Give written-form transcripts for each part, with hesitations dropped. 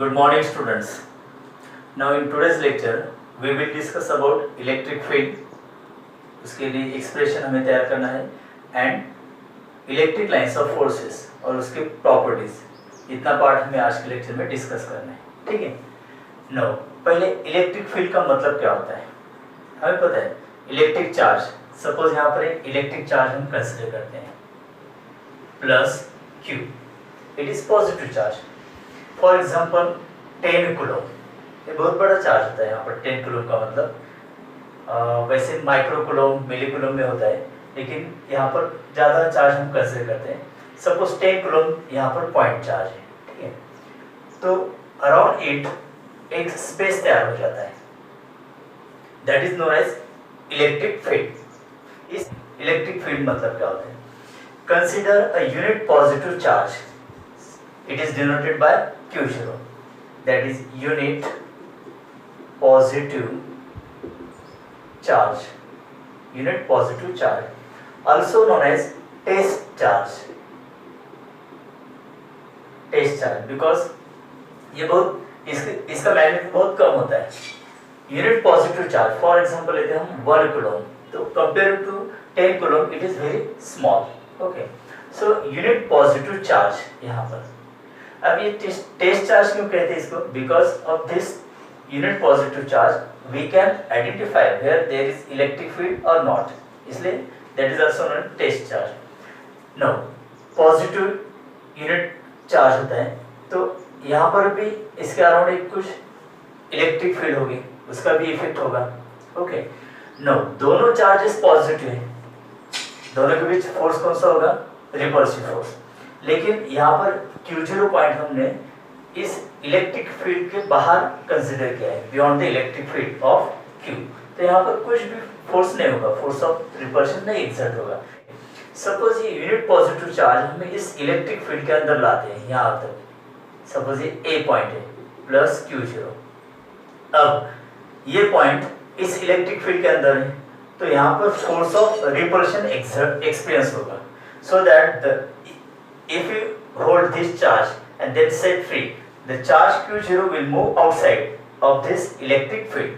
Good morning students. Now in today's lecture we will discuss about electric field. उसके लिए expression हमें तैयार करना है and electric lines of forces और उसके प्रॉपर्टीज। इतना पार्ट हमें आज के लेक्चर में डिस्कस करना है, ठीक है। नो पहले इलेक्ट्रिक फील्ड का मतलब क्या होता है हमें पता है। इलेक्ट्रिक चार्ज, सपोज यहाँ पर एक इलेक्ट्रिक चार्ज हम कंसिडर करते हैं plus Q, it is positive charge. For example 10 coulomb, ये बहुत बड़ा चार्ज होता है यहाँ पर। 10 कूलम का मतलब वैसे माइक्रो कूलम मिली कूलम में होता है, लेकिन यहाँ पर ज़्यादा चार्ज हम कंसिडर करते हैं। सपोज 10 कूलम यहाँ पर पॉइंट चार्ज है, ठीक है। तो अराउंड इट एक स्पेस तैयार हो जाता है, that is known as electric field. इस इलेक्ट्रिक फील्ड मतलब क्या होता है? Consider a unit positive charge, it is denoted by Q0, that is unit positive charge, unit positive charge, also known as test charge, because ये बहुत इसका magnitude बहुत कम होता है। Unit positive charge for example लेते हैं हम 1 कूलम, तो compare to 10 coulomb it is very small, okay. So unit positive charge यहाँ पर, अब ये टेस्ट चार्ज क्यों कहते हैं इसको? Because of this unit positive charge we can identify where there is electric field or not, इसलिए that is also known test charge. Now positive unit charge होता है, तो यहाँ पर भी इसके अराउंड एक कुछ इलेक्ट्रिक फील्ड होगी, उसका भी इफेक्ट होगा, ओके। नो दोनों चार्जेस पॉजिटिव है, दोनों के बीच फोर्स कौन सा होगा? Repulsive force. लेकिन यहाँ पर Q0 पॉइंट हमने इस इलेक्ट्रिक फील्ड के बाहर कंसिडर किया है, beyond the electric field of Q। तो यहाँ पर कुछ भी फोर्स नहीं होगा, फोर्स ऑफ रिपल्शन नहीं एक्सर्ट होगा। सपोज ये यूनिट पॉजिटिव चार्ज हमें इस इलेक्ट्रिक फील्ड के अंदर लाते हैं यहाँ तक, सपोज ये A पॉइंट है प्लस Q0। अब ये पॉइंट इस इलेक्ट्रिक फील्ड के अंदर है, तो यहाँ पर फोर्स ऑफ रिपल्शन एक्सपीरियंस होगा, so that if you hold this charge and then set free, the charge Q0 will move outside of this electric field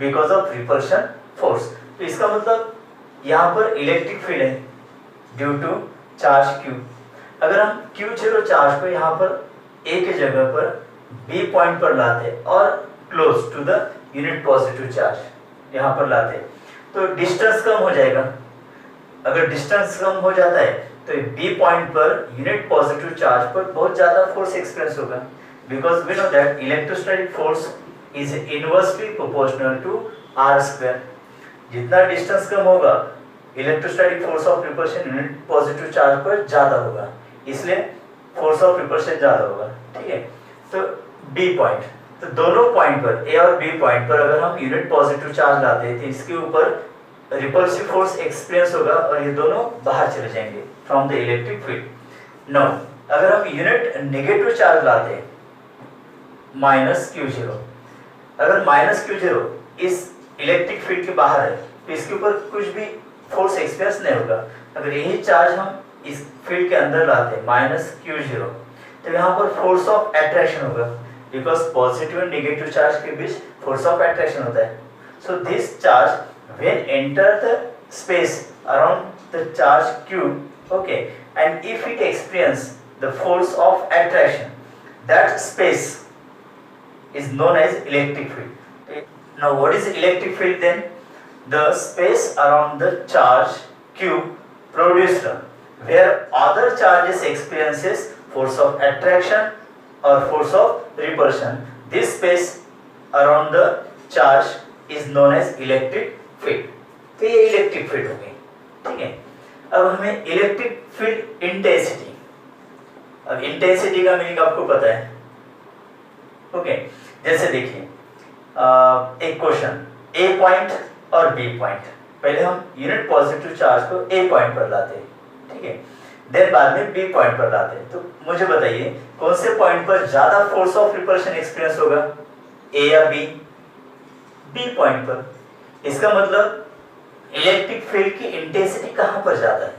because of repulsion force। तो इसका मतलब यहाँ पर इलेक्ट्रिक फील्ड है due to charge Q। अगर हम Q0 charge को यहाँ पर A के जगह पर B पॉइंट पर लाते और close to the unit positive charge यहाँ पर लाते, तो डिस्टेंस कम हो जाएगा। अगर डिस्टेंस कम हो जाता है तो B पॉइंट पर यूनिट पॉजिटिव चार्ज पर बहुत ज्यादा फोर्स एक्सपीरियंस होगा, because we know that electrostatic force is inversely proportional to R square. जितना डिस्टेंस कम होगा electrostatic force of repulsion unit positive charge पर ज्यादा होगा, इसलिए फोर्स ऑफ रिपल्शन ज्यादा होगा, ठीक है। तो B पॉइंट, तो दोनों पॉइंट पर A और B पॉइंट पर अगर हम यूनिट पॉजिटिव चार्ज लाते हैं तो इसके ऊपर रिपल्सिव फोर्स एक्सपीरियंस होगा और ये दोनों बाहर चले जाएंगे from the electric field. Now अगर हम यूनिट नेगेटिव चार्ज लाते हैं माइनस Q0, अगर माइनस Q0 इस इलेक्ट्रिक फील्ड के बाहर है तो इसके ऊपर कुछ भी फोर्स एक्सपीरियंस नहीं होगा। अगर यही चार्ज हम इस फील्ड के अंदर लाते हैं माइनस Q0, तो यहाँ पर फोर्स ऑफ अट्रैक्शन होगा, because positive and negative charge के बीच फोर्स ऑफ अट्रैक्शन होता है। So this charge when enter the space around the charge Q, okay, and if it experience the force of attraction, that space is known as electric field. Now what is electric field then? The space around the charge Q produced where other charges experiences force of attraction or force of repulsion, this space around the charge is known as electric field. तो ये electric field हो गई, ठीक है। अब हमें electric field intensity, अब intensity का मीनिंग आपको पता है, ओके। जैसे देखिए एक क्वेश्चन A पॉइंट और B पॉइंट, पहले हम यूनिट पॉजिटिव चार्ज को A पॉइंट पर लाते हैं, ठीक है, देन बाद में B पॉइंट पर लाते हैं। तो मुझे बताइए कौन से पॉइंट पर ज्यादा फोर्स ऑफ रिपल्शन एक्सपीरियंस होगा, A या B? B पॉइंट पर। इसका मतलब इलेक्ट्रिक फील्ड की इंटेंसिटी कहां पर ज्यादा है?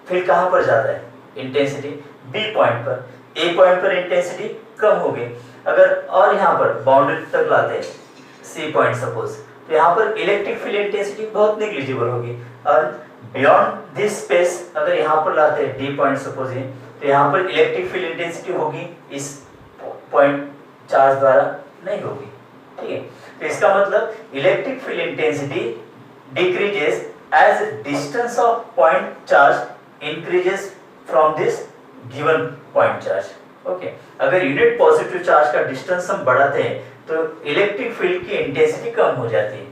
फील्ड कहां पर ज्यादा है? इंटेंसिटी B पॉइंट पर। A पॉइंट पर इंटेंसिटी कम होगी। अगर और यहाँ पर बाउंड्री तक लाते हैं सी पॉइंट सपोज, तो यहाँ पर इलेक्ट्रिक फील्ड इंटेंसिटी बहुत नेग्लिजिबल होगी। और बियॉन्ड दिस स्पेस अगर यहाँ पर लाते हैं डी पॉइंट सपोज है, तो यहाँ पर इलेक्ट्रिक फील्ड इंटेंसिटी होगी इस पॉइंट चार्ज द्वारा नहीं होगी। ठीक है, तो इसका मतलब electric field intensity decreases as distance of point charge increases from this given point charge. Okay, अगर यूनिट पॉजिटिव चार्ज का डिस्टेंस हम बढ़ाते हैं तो इलेक्ट्रिक फील्ड की इंटेंसिटी कम हो जाती है।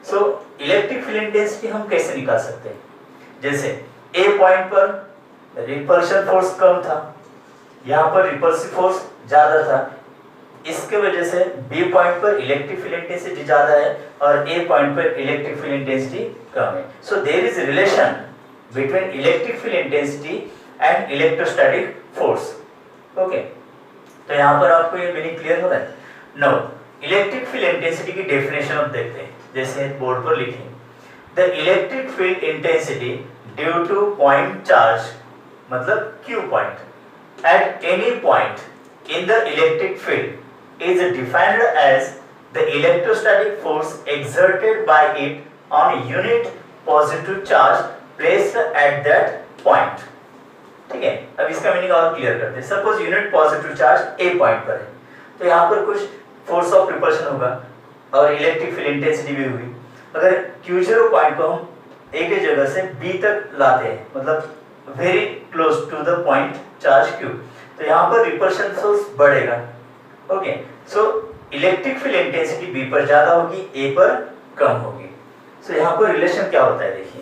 सो इलेक्ट्रिक फील्ड इंटेंसिटी हम कैसे निकाल सकते हैं? जैसे ए पॉइंट पर रिपल्शन फोर्स कम था, यहाँ पर रिपल्सिव फोर्स ज्यादा था, इसके वजह से बी पॉइंट पर इलेक्ट्रिक फील्ड इंटेंसिटी ज्यादा है और ए पॉइंट पर इलेक्ट्रिक फील्ड इंटेंसिटी कम है। So there is relation between electric field intensity and electrostatic force. Okay, तो यहाँ पर आपको ये मीनिंग क्लियर हो रहा है? नाउ इलेक्ट्रिक फील्ड इंटेंसिटी की डेफिनेशन अब देखते हैं, जैसे बोर्ड पर लिखें, the electric field intensity due to point charge मतलब Q point at any point in the electric field is defined as the electrostatic force exerted by it on unit positive charge placed at that point. ठीक है, अब इसका meaning और clear करते हैं। Suppose unit positive charge A point पर है, तो यहाँ पर कुछ फोर्स ऑफ रिपल्शन होगा और इलेक्ट्रिक फील्ड इंटेंसिटी भी हुई। अगर Q0 पॉइंट को हम ए के जगह से बी तक लाते हैं, मतलब very close to the point charge Q, तो यहाँ पर रिपल्शन फोर्स बढ़ेगा। Okay, so electric field intensity B पर ज्यादा होगी, ए पर कम होगी। सो यहाँ पर रिलेशन क्या होता है देखिए,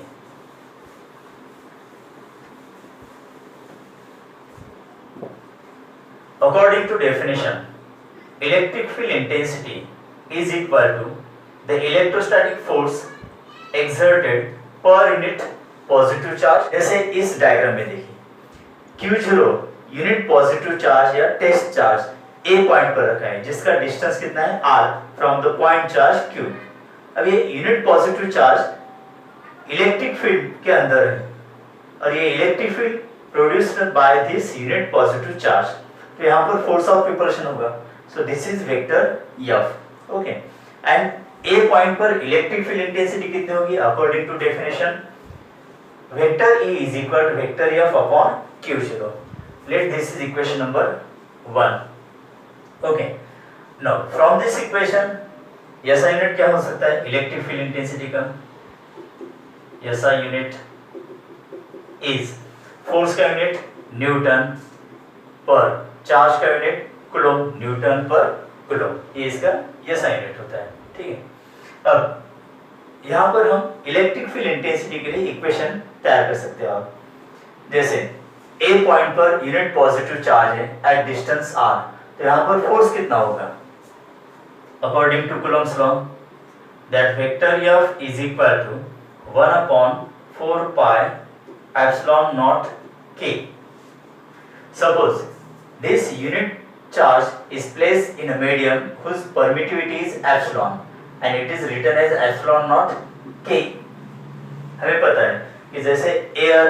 according to definition, electric field intensity is equal to the electrostatic force exerted per unit positive charge। जैसे इस डायग्राम में देखिए, Q0 यूनिट पॉजिटिव चार्ज या टेस्ट चार्ज ए पॉइंट पर रखा है, जिसका डिस्टेंस कितना है r from the point charge Q। अब ये unit positive charge electric field के अंदर है और ये electric field produced by this unit positive charge, तो यहाँ पर फोर्स ऑफ रिपल्शन होगा। So this is vector F। Okay, and A point पर इलेक्ट्रिक फील्ड इंटेंसिटी कितनी होगी? According to definition vector E is equal to vector F upon Q0। Let this is equation number 1। Okay, now from this equation SI unit क्या हो सकता है electric field intensity का? SI unit is force का unit newton पर charge का unit coulomb, newton पर coulomb, ये इसका SI यूनिट होता है। ठीक है, अब यहाँ पर हम इलेक्ट्रिक फील्ड इंटेंसिटी के लिए इक्वेशन तैयार कर सकते हैं आप। जैसे ए पॉइंट पर यूनिट पॉजिटिव चार्ज है एट डिस्टेंस r, तो यहाँ पर फोर्स कितना होगा? According to Coulomb's law that vector F is equal to 1 upon 4 pi epsilon naught k। Suppose this unit charge is placed in a medium whose permittivity is epsilon and it is written as epsilon naught k। हमें पता है कि जैसे air,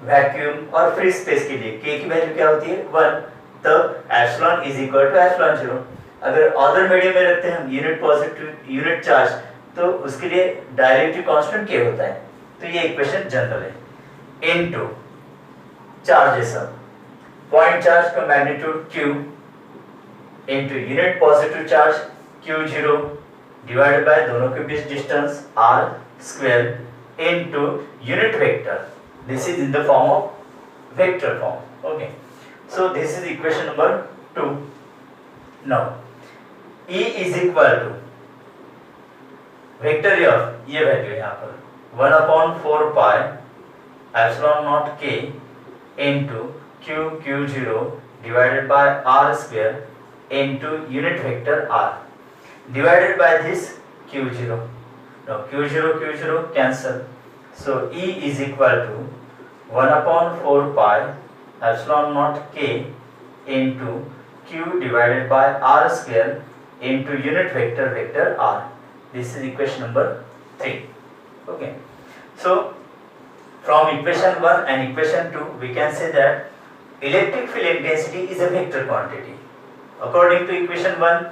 vacuum और free space के लिए k की value क्या होती है? 1, तब epsilon is equal to epsilon 0। अगर अदर मीडियम में रखते हैं हम यूनिट पॉजिटिव यूनिट चार्ज, तो उसके लिए डायरेक्टिव कांस्टेंट k होता है। तो ये इक्वेशन जनरल है। इनटू चार्जेस, पॉइंट चार्ज का magnitude Q into unit positive charge Q0 divided by दोनों के बीच distance r square into unit vector. This is in the form of vector form. Okay, so this is equation number 2। Now E is equal to vector F, ये value है यहाँ पर 1 upon 4 pi epsilon naught k into Q0 divided by r square into unit vector r divided by this Q0. Now Q0 cancel, so E is equal to 1 upon 4 pi epsilon naught k into Q divided by r square into unit vector r. This is equation number 3. Okay, so from equation 1 and equation 2 we can say that electric field intensity is a vector quantity According to equation 1,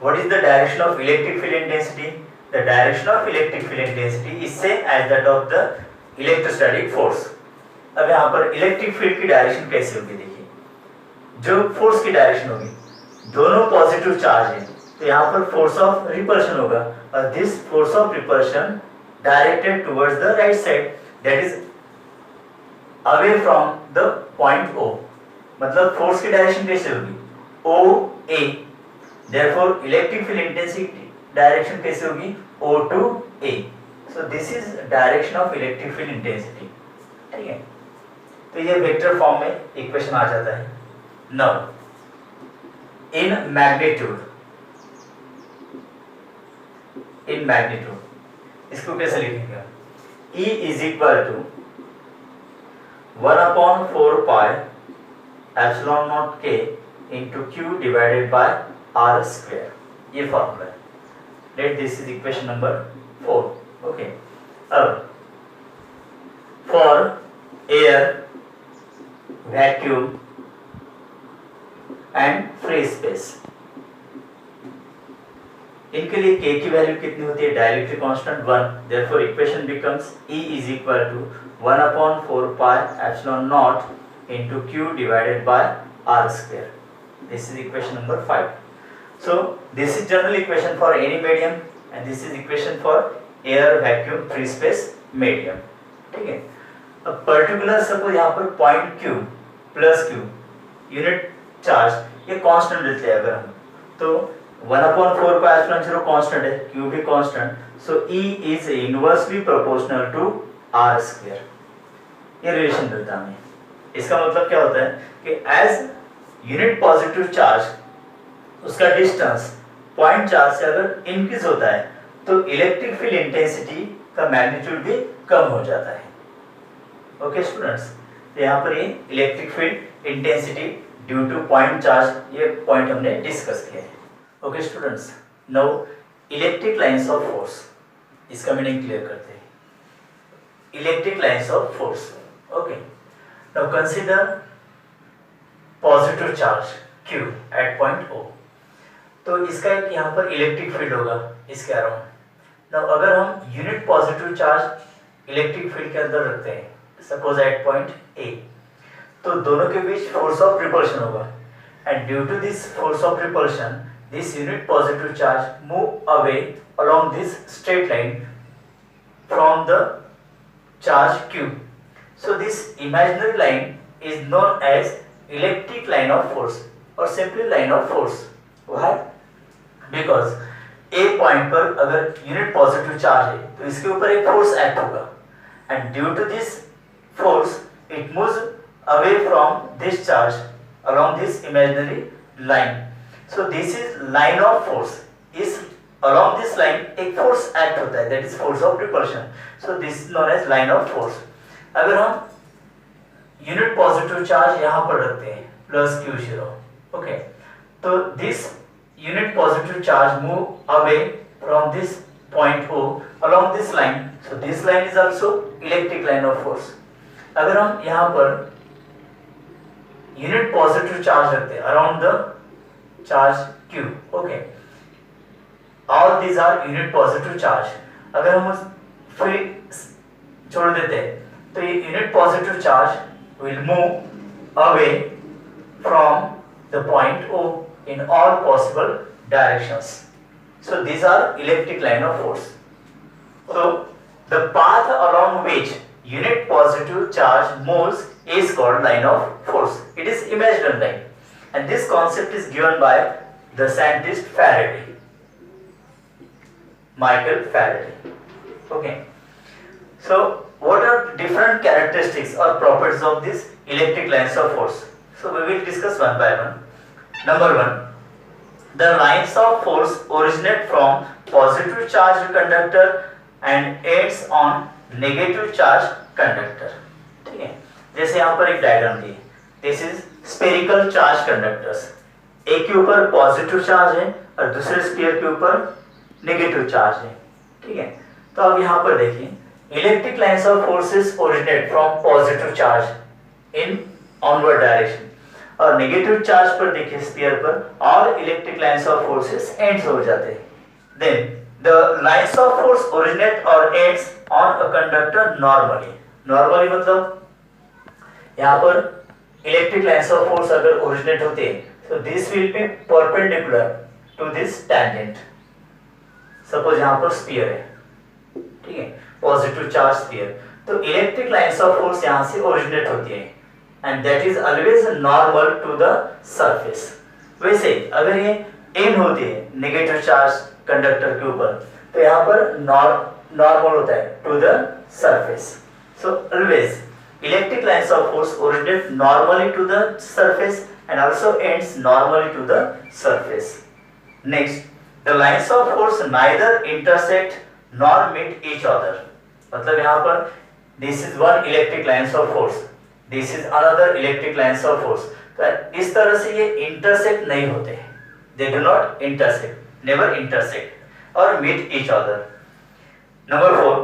what is the direction of electric field intensity? The direction of electric field intensity is same as that of the electrostatic force. अब यहाँ पर electric field की direction कैसे होगी देखिए, जो force की direction होगी, दोनों पॉजिटिव चार्ज है तो यहाँ पर फोर्स ऑफ रिपल्शन होगा और this force of repulsion directed towards the right side, that is away from the point O. मतलब फोर्स की डायरेक्शन कैसे होगी, OA. Therefore electric field intensity direction कैसे होगी, O to A. So this is direction of electric field intensity. ठीक है, तो ये वेक्टर फॉर्म में इक्वेशन आ जाता है. नाउ इन मैग्नीट्यूड, इसको कैसे लिखेंगे, E is equal to 1/4 pi epsilon naught K into Q divided by R square. ये फॉर्मूला है. Let this is equation number 4. Okay, अब for air, vacuum and free space, इनके लिए K की value कितनी होती है, dielectric constant 1. Therefore equation becomes E is equal to 1/4 pi epsilon naught into Q divided by R square. This is equation number 5. So this is general equation for any medium and this is equation for air, vacuum, free space, medium. ठीक है, अब particular suppose यहाँ पर point Q plus Q unit charge ये constant लेते हैं अगर हम, तो 1/4 पाई एप्सिलॉन 0 कांस्टेंट है, Q भी constant, so E is inversely proportional to R square. ये रिलेशन मिलता है हमें. इसका मतलब क्या होता है कि एज यूनिट पॉजिटिव चार्ज उसका डिस्टेंस पॉइंट चार्ज से अगर इंक्रीज होता है तो इलेक्ट्रिक फील्ड इंटेंसिटी का मैग्नीट्यूड भी कम हो जाता है. ओके स्टूडेंट्स, तो यहाँ पर ये electric field intensity due to point charge, ये पॉइंट हमने डिस्कस किया है. Okay students, now electric lines of force, इसका मीनिंग क्लियर करते हैं. Electric lines of force. Okay, now consider positive charge Q at point O. तो इसका एक यहाँ पर इलेक्ट्रिक फील्ड होगा इसके अराउंड. नाउ अगर हम unit positive charge electric field के अंदर रखते हैं, सपोज एट पॉइंट A, तो दोनों के बीच फोर्स ऑफ रिपल्शन होगा and due to this force of repulsion this unit positive charge move away along this straight line from the charge Q. So this imaginary line is known as electric line of force और simply line of force. Why? Because A point पर अगर unit positive charge है तो इसके ऊपर एक force act होगा and due to this force it moves away from this charge along this imaginary line. So this is line of force. इस along this line एक फोर्स एक्ट होता है, that is force of repulsion. So this is known as line of force. अगर हम unit positive charge यहाँ पर रखते हैं प्लस Q0, ओके, तो this unit positive charge move away from this point O along this line. So this line is also electric line of force. अगर हम यहाँ पर unit positive charge रखते हैं around the charge Q, okay, all these are unit positive charge. अगर हम उस free छोड़ देते हैं तो ये unit positive charge will move away from the point O in all possible directions. So these are electric line of force. So the path along which unit positive charge moves is called line of force. It is imaginary line and this concept is given by the scientist Faraday, Michael Faraday. Okay, so what are different characteristics or properties of these electric lines of force? So we will discuss one by one. Number 1, the lines of force originate from positive charged conductor and ends on negative charged conductor. ठीक है, जैसे यहाँ पर एक diagram the, this is spherical charge conductors. एक के ऊपर positive charge है और दूसरे स्फीयर के ऊपर नेगेटिव चार्ज है. ठीक है, तो अब यहाँ पर देखिए, electric lines of forces originate from positive charge in onward direction. और नेगेटिव चार्ज पर देखिए स्फीयर पर all electric lines of forces ends हो जाते हैं. Then the lines of force originate और ends on a conductor normally. Normally मतलब यहाँ पर इलेक्ट्रिक लाइंस ऑफ फोर्स अगर ओरिजिनेट होते हैं so this will be perpendicular to this tangent. Suppose यहाँ पर स्फीयर है, ठीक है, पॉजिटिव चार्ज स्फीयर, तो इलेक्ट्रिक लाइंस ऑफ फोर्स यहाँ से ओरिजिनेट होती है and that is always normal to the surface. वैसे अगर ये एन होती है नेगेटिव चार्ज कंडक्टर के ऊपर तो यहाँ पर नॉर्मल होता है to the surface. So always electric lines of force originate normally to the surface and also ends normally to the surface. Next, the lines of force neither intersect nor meet each other. मतलब यहाँ पर this is one electric lines of force, this is another electric lines of force. तो इस तरह से ये intersect नहीं होते, they do not intersect, never intersect or meet each other. Number 4,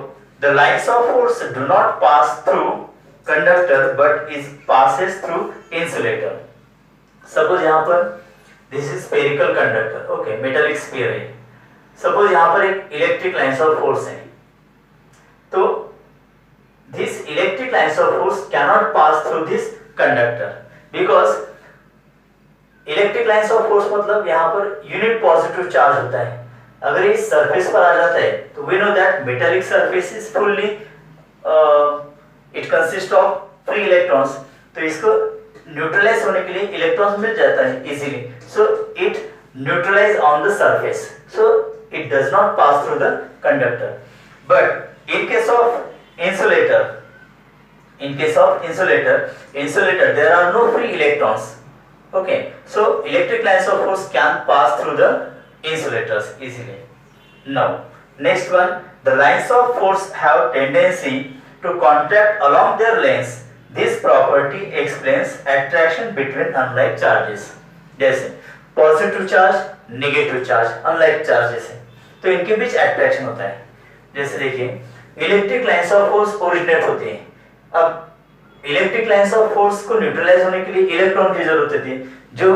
the lines of force do not pass through conductor but is passes through insulator. Suppose यहाँ पर this is spherical conductor, okay, metallic sphere है. Suppose यहाँ पर एक electric lines of force है, तो this electric lines of force cannot pass through this conductor because electric lines of force मतलब यहाँ पर unit positive charge होता है. अगर ये surface पर आ जाता है तो we know that metallic surface is fully it consist of free electrons, तो इसको न्यूट्रलाइज होने के लिए इलेक्ट्रॉन्स मिल जाता है easily, so it neutralize on the surface, so it does not pass through the conductor. But in case of insulator there are no free electrons, okay, so electric lines of force can pass through the insulators easily. Now next one, the lines of force have tendency to contract along their lengths. This property explains attraction between unlike charges. जैसे positive charge, negative charge, unlike charges है, तो इनके बीच attraction होता है. जैसे देखिए electric lines of force originate होते हैं. अब इलेक्ट्रिक लाइंस ऑफ फोर्स को न्यूट्रलाइज होने के लिए इलेक्ट्रॉन की जरूरत होती है, जो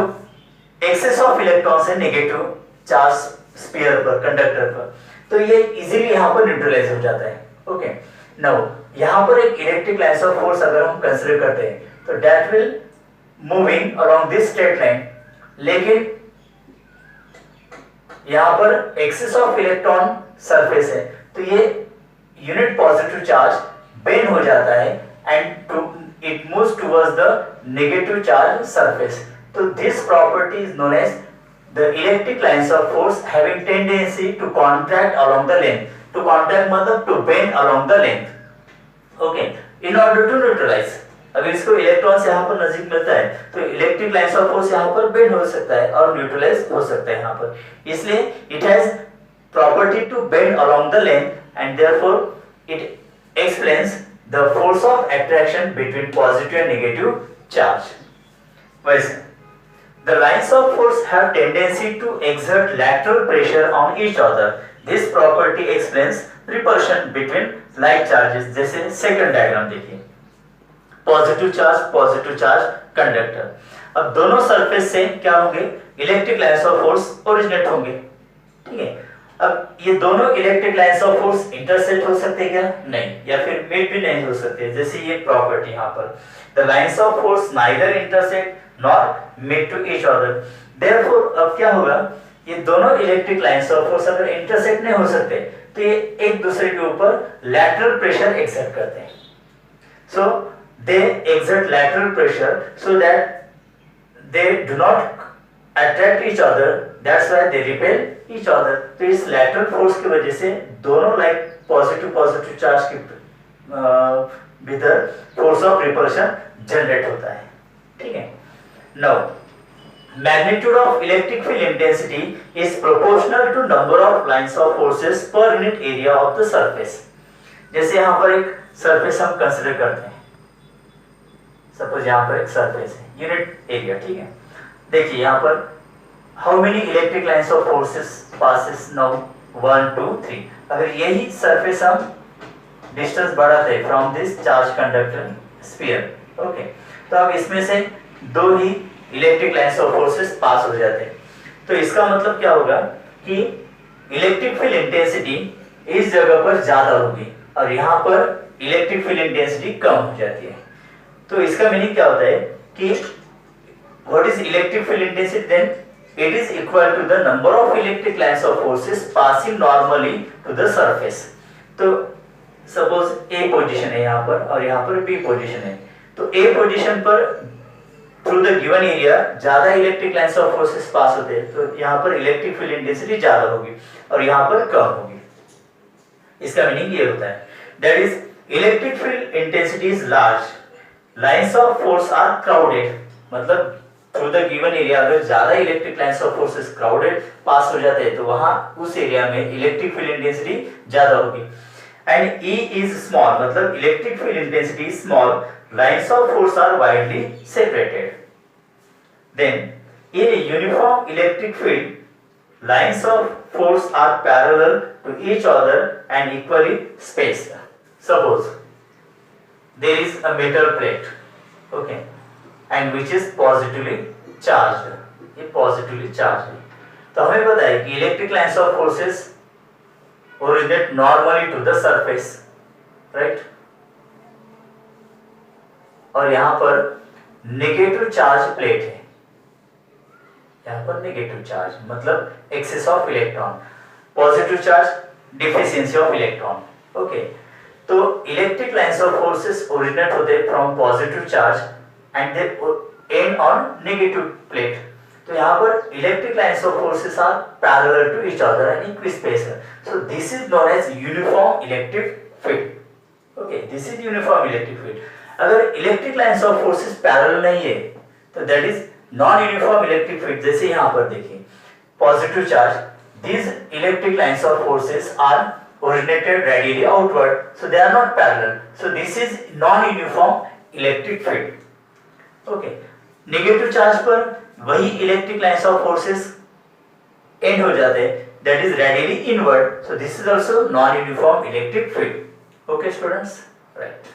एक्सेस ऑफ इलेक्ट्रॉन्स है नेगेटिव चार्ज स्फीयर पर, कंडक्टर पर, तो ये इजीली यहाँ पर न्यूट्रलाइज हो जाता है. ओके, नाउ यहाँ पर एक इलेक्ट्रिक लाइंस ऑफ फोर्स अगर हम कंसीडर करते हैं तो that will moving along this straight line, लेकिन यहाँ पर एक्सेस ऑफ इलेक्ट्रॉन सरफेस है तो ये यूनिट पॉजिटिव चार्ज बेंड हो जाता है and it moves towards the negative charge surface. तो this property is known as the electric lines of force having tendency to contract along the length. To contract मतलब to bend along the length, okay, in order to neutralise. अगर इसको electron से यहाँ पर नजदीक मिलता है तो इलेक्ट्रिक लाइंस ऑफ फोर्स यहाँ पर बेंड हो सकता है और न्यूट्रलाइज हो सकता है यहाँ पर, इसलिए it has property to bend along the length and therefore it explains the force of attraction between positive and negative charge. वैसे the lines of force have tendency to exert lateral pressure on each other. This property explains repulsion between like charges. जैसे second diagram देखिए, positive charge conductor. अब दोनों surface से क्या होंगे, electric lines of force originate होंगे, ठीक है. अब ये दोनों electric lines of force intersect हो सकते हैं क्या? नहीं, या फिर मीट भी नहीं हो सकते. जैसे ये प्रॉपर्टी यहाँ पर, the lines of force neither intersect not meet to each other. Therefore अब क्या होगा, ये दोनों इलेक्ट्रिक लाइंस ऑफ फोर्स अगर इंटरसेक्ट नहीं हो सकते तो ये एक दूसरे के ऊपर लैटरल प्रेशर एक्सर्ट करते हैं. So they exert lateral pressure so that they do not attract each other, that's why they repel each other. तो इस लैटरल फोर्स की वजह से दोनों लाइक पॉजिटिव चार्ज के भीतर फोर्स ऑफ रिपल्शन जनरेट होता है, ठीक है. Now, magnitude of electric field intensity is proportional to number of lines of forces per unit area of the surface. जैसे यहाँ पर एक सरफेस हम कंसीडर करते हैं, सपोज यहाँ पर एक सरफेस है, यूनिट एरिया, ठीक है. देखिए यहाँ पर how many electric lines of forces passes now 1 2 3. अगर यही सरफेस हम डिस्टेंस बढ़ाते हैं from this charge conductor sphere, okay, तो अब इसमें से दो ही इलेक्ट्रिक लाइंस ऑफ फोर्सेस पास हो जाते हैं। तो इसका मतलब क्या होगा कि इलेक्ट्रिक फील्ड इंटेंसिटी इस जगह पर ज्यादा होगी और यहाँ पर इलेक्ट्रिक फील्ड इंटेंसिटी कम हो जाती है। तो इसका मीनिंग क्या होता है कि what is electric field intensity, then it is equal to the number of electric lines of forces passing normally to the surface। तो सपोज A पोजीशन है यहाँ पर और यहाँ पर B पोजीशन है, तो A पोजीशन पर थ्रू द गिवन एरिया ज्यादा इलेक्ट्रिक लाइंस ऑफ फोर्सेस पास होते हैं, तो यहाँ पर इलेक्ट्रिक फील्ड इंटेंसिटी ज्यादा होगी और यहाँ पर कम होगी। इसका मीनिंग ये होता है that is electric field intensity is large, lines of force are crowded, मतलब थ्रू द गिवन एरिया अगर ज्यादा electric lines of forces crowded pass हो जाते हैं तो वहां उस एरिया में इलेक्ट्रिक फील्ड इंटेंसिटी ज्यादा होगी। एंड E इज स्मॉल, मतलब electric field intensity is small, lines of force are widely separated. Then in a uniform electric field lines of force are parallel to each other and equally spaced. Suppose there is a metal plate, okay, and which is positively charged, ये positively charged है। तो हमें पता है कि electric lines of forces originate normally to the surface, right, और यहाँ पर नेगेटिव चार्ज प्लेट है, यहाँ पर नेगेटिव चार्ज मतलब excess of electron, positive charge deficiency of electron, okay. तो electric lines of forces originate होते हैं from positive charge and they end on negative plate। तो यहाँ पर electric lines of forces are parallel to each other and equispaced, so this is known as uniform electric field, okay, this is uniform electric field. अगर electric lines of forces parallel नहीं है तो that is non uniform electric field. जैसे यहाँ पर देखिए positive charge, these electric lines of forces are originated radially outward, so they are not parallel, so this is non-uniform electric field, okay. Negative charge पर वही electric lines of forces and हो जाते हैं, that is radially inward, so this is also known uniform electric field, okay students, right.